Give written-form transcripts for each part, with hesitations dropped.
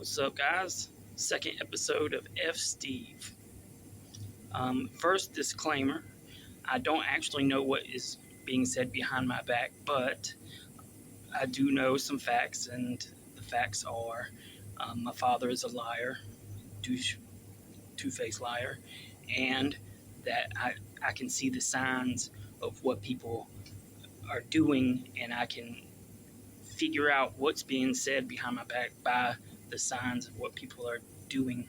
What's up, guys? Second episode of F Steve. First disclaimer, I don't actually know what is being said behind my back, but I do know some facts, and the facts are my father is a liar, two-faced liar, and that I can see the signs of what people are doing, and I can figure out what's being said behind my back by the signs of what people are doing.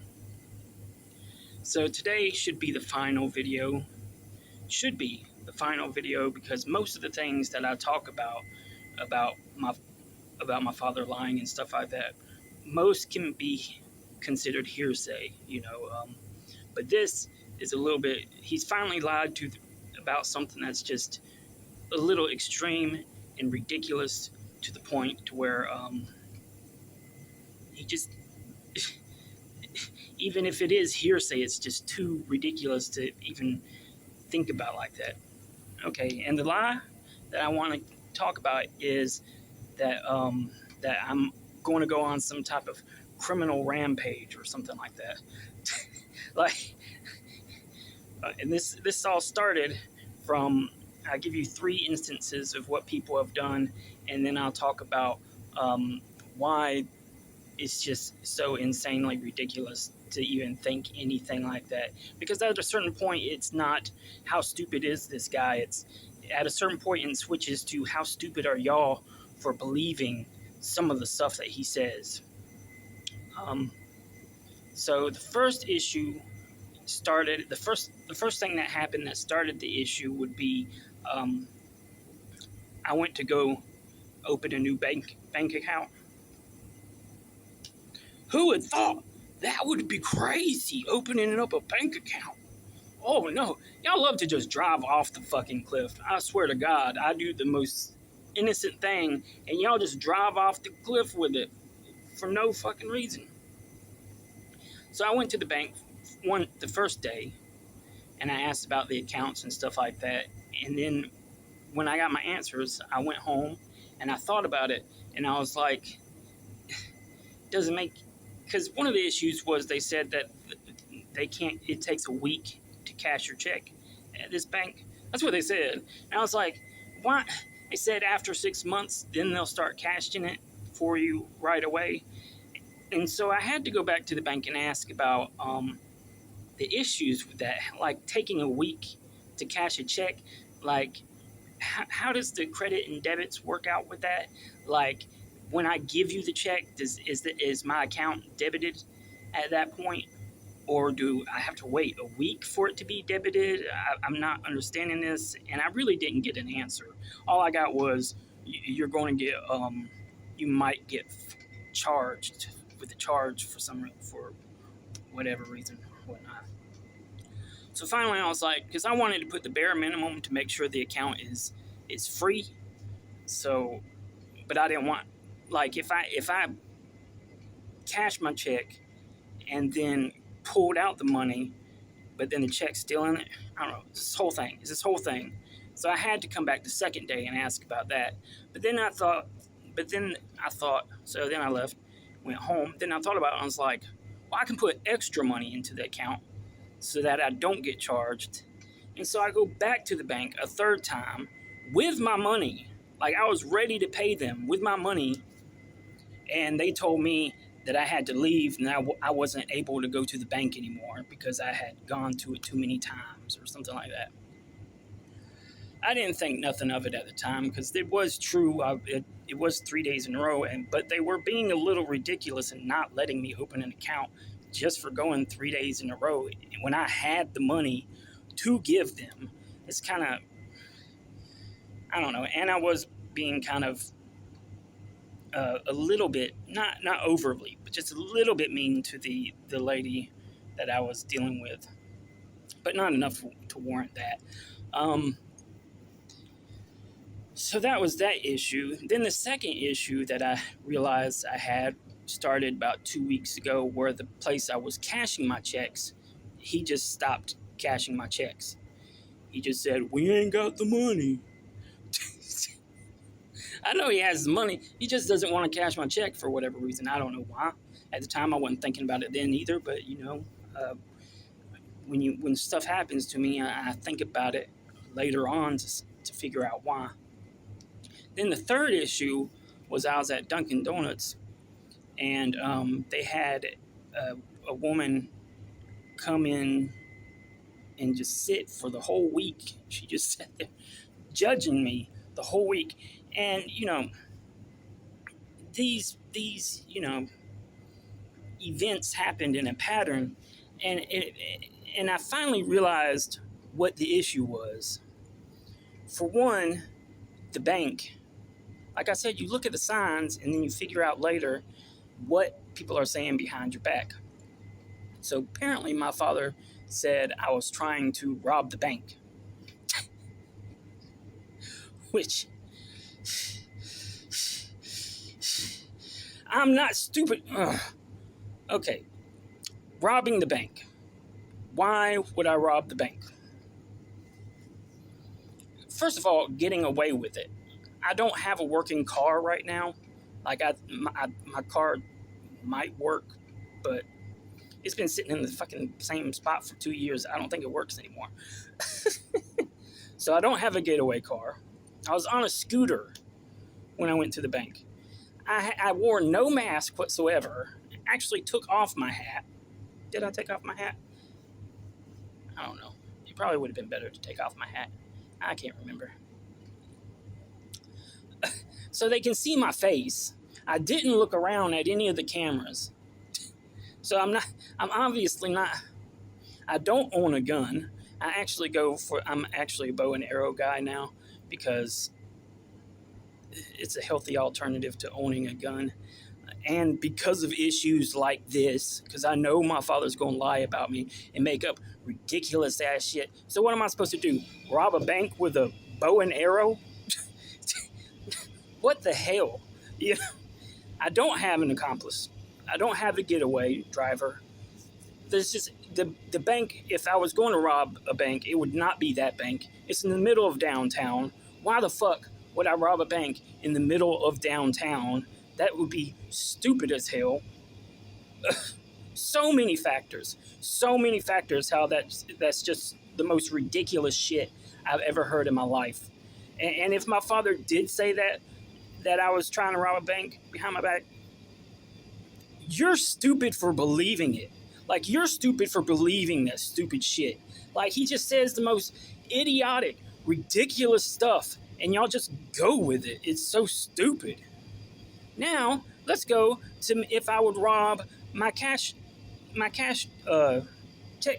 So today should be the final video. Because most of the things that I talk about my father lying and stuff like that, most can be considered hearsay, But this is a little bit. He's finally lied to about something that's just a little extreme and ridiculous to the point to where he just. Even if it is hearsay, it's just too ridiculous to even think about like that. Okay, and the lie that I want to talk about is that that I'm going to go on some type of criminal rampage or something like that. And this all started from. I'll give you 3 instances of what people have done, and then I'll talk about why it's just so insanely ridiculous to even think anything like that. Because at a certain point, it's not how stupid is this guy. It's at a certain point it switches to how stupid are y'all for believing some of the stuff that he says. So the first issue started. The first thing that happened that started the issue would be I went to go open a new bank account. Who would thought that would be crazy, opening up a bank account? Oh no, y'all love to just drive off the fucking cliff. I swear to God, I do the most innocent thing, and y'all just drive off the cliff with it for no fucking reason. So I went to the bank the first day, and I asked about the accounts and stuff like that. And then when I got my answers, I went home and I thought about it, and I was like, doesn't make. Because one of the issues was they said that they can't. It takes a week to cash your check at this bank. That's what they said. And I was like, why? They said after 6 months, then they'll start cashing it for you right away. And so I had to go back to the bank and ask about the issues with that, like taking a week to cash a check. Like, how does the credit and debits work out with that? Like, when I give you the check, is my account debited at that point? Or do I have to wait a week for it to be debited? I'm not understanding this, and I really didn't get an answer. All I got was, you're going to get, you might get charged with a charge for whatever reason or whatnot. So finally I was like, because I wanted to put the bare minimum to make sure the account is free. So, but I didn't want, like, if I cashed my check and then pulled out the money, but then the check's still in it, I don't know, it's this whole thing. So I had to come back the second day and ask about that. But then I thought, so then I left, went home. Then I thought about it, and I was like, well, I can put extra money into the account so that I don't get charged. And so I go back to the bank a third time with my money. Like, I was ready to pay them with my money, and they told me that I had to leave, and I wasn't able to go to the bank anymore because I had gone to it too many times or something like that. I didn't think nothing of it at the time because it was true. It was 3 days in a row, but they were being a little ridiculous and not letting me open an account just for going 3 days in a row when I had the money to give them. It's kind of, I don't know, and I was being kind of a little bit, not overly, but just a little bit mean to the lady that I was dealing with, but not enough to warrant that. So that was that issue. Then the second issue that I realized I had started about 2 weeks ago, where the place I was cashing my checks, he just stopped cashing my checks. He just said, we ain't got the money. I know he has the money. He just doesn't want to cash my check for whatever reason. I don't know why. At the time, I wasn't thinking about it then either. But uh, when stuff happens to me, I think about it later on to figure out why. Then the third issue was I was at Dunkin' Donuts, and they had a woman come in and just sit for the whole week. She just sat there judging me the whole week, and these events happened in a pattern, and I finally realized what the issue was. For one, the bank. Like I said, you look at the signs and then you figure out later what people are saying behind your back. So apparently, my father said I was trying to rob the bank, which I'm not stupid. Ugh. Okay, robbing the bank. Why would I rob the bank? First of all, getting away with it. I don't have a working car right now. Like my car might work, but it's been sitting in the fucking same spot for 2 years. I don't think it works anymore. So I don't have a getaway car. I was on a scooter when I went to the bank. I wore no mask whatsoever. Actually took off my hat. Did I take off my hat? I don't know. It probably would have been better to take off my hat. I can't remember. So they can see my face. I didn't look around at any of the cameras. So I'm obviously not, I don't own a gun. I'm actually a bow and arrow guy now because it's a healthy alternative to owning a gun. And because of issues like this, because I know my father's going to lie about me and make up ridiculous ass shit. So what am I supposed to do? Rob a bank with a bow and arrow? What the hell? I don't have an accomplice. I don't have a getaway driver. There's just the bank. If I was going to rob a bank, it would not be that bank. It's in the middle of downtown. Why the fuck would I rob a bank in the middle of downtown? That would be stupid as hell. So many factors. How that's just the most ridiculous shit I've ever heard in my life. And if my father did say that I was trying to rob a bank behind my back, you're stupid for believing it. Like, you're stupid for believing that stupid shit. Like, he just says the most idiotic, ridiculous stuff, and y'all just go with it. It's so stupid. Now, let's go to if I would rob my check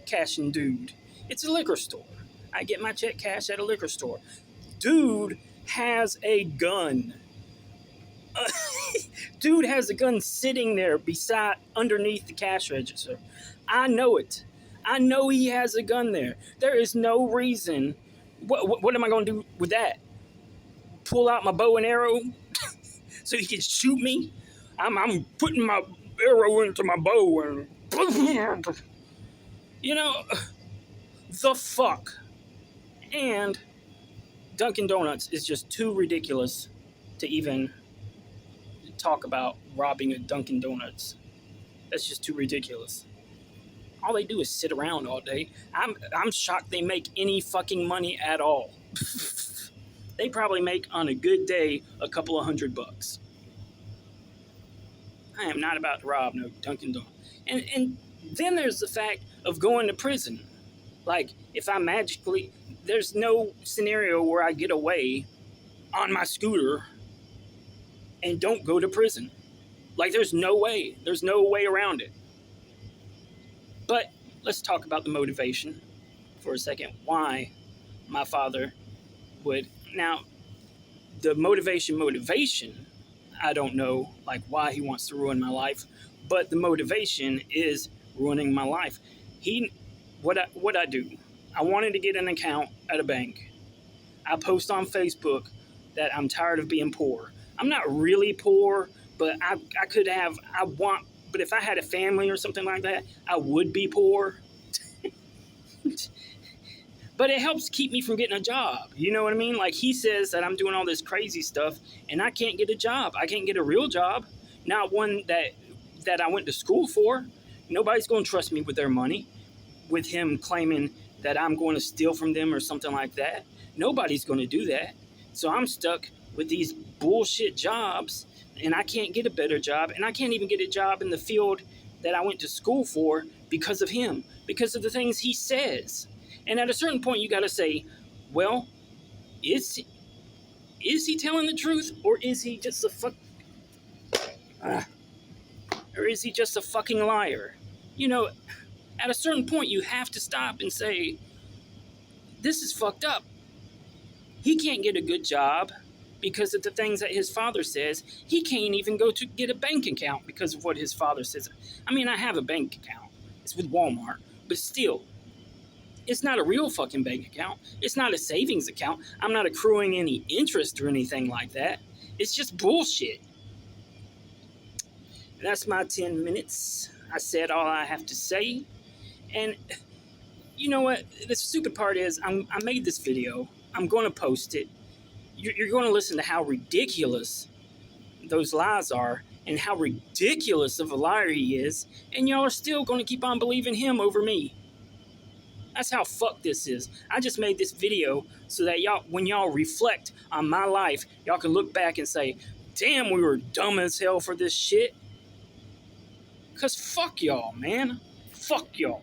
cashing dude. It's a liquor store. I get my check cash at a liquor store. Dude has a gun. Dude has a gun sitting there underneath the cash register. I know it. I know he has a gun there. There is no reason. What am I going to do with that? Pull out my bow and arrow so he can shoot me? I'm putting my arrow into my bow and the fuck. And Dunkin' Donuts is just too ridiculous to even talk about robbing a Dunkin' Donuts. That's just too ridiculous. All they do is sit around all day. I'm shocked they make any fucking money at all. They probably make on a good day a couple of $100. I am not about to rob no Dunkin' Donuts. And then there's the fact of going to prison. Like, if I magically, there's no scenario where I get away on my scooter and don't go to prison. Like, there's no way around it. But let's talk about the motivation for a second. Why my father would. Now, the motivation, I don't know, like, why he wants to ruin my life, but the motivation is ruining my life. What I do, I wanted to get an account at a bank. I post on Facebook that I'm tired of being poor. I'm not really poor, but but if I had a family or something like that, I would be poor. But it helps keep me from getting a job. You know what I mean? Like he says that I'm doing all this crazy stuff and I can't get a job. I can't get a real job. Not one that I went to school for. Nobody's going to trust me with their money. With him claiming that I'm going to steal from them or something like that. Nobody's going to do that. So I'm stuck with these bullshit jobs and I can't get a better job and I can't even get a job in the field that I went to school for because of him, because of the things he says. And at a certain point you got to say, well, is he telling the truth or is he just a fucking liar? You know, at a certain point you have to stop and say, this is fucked up. He can't get a good job because of the things that his father says. He can't even go to get a bank account because of what his father says. I mean, I have a bank account. It's with Walmart. But still, it's not a real fucking bank account. It's not a savings account. I'm not accruing any interest or anything like that. It's just bullshit. That's my 10 minutes. I said all I have to say. And you know what? The stupid part is I made this video. I'm going to post it. You're going to listen to how ridiculous those lies are and how ridiculous of a liar he is. And y'all are still going to keep on believing him over me. That's how fucked this is. I just made this video so that y'all, when y'all reflect on my life, y'all can look back and say, damn, we were dumb as hell for this shit. Because fuck y'all, man. Fuck y'all.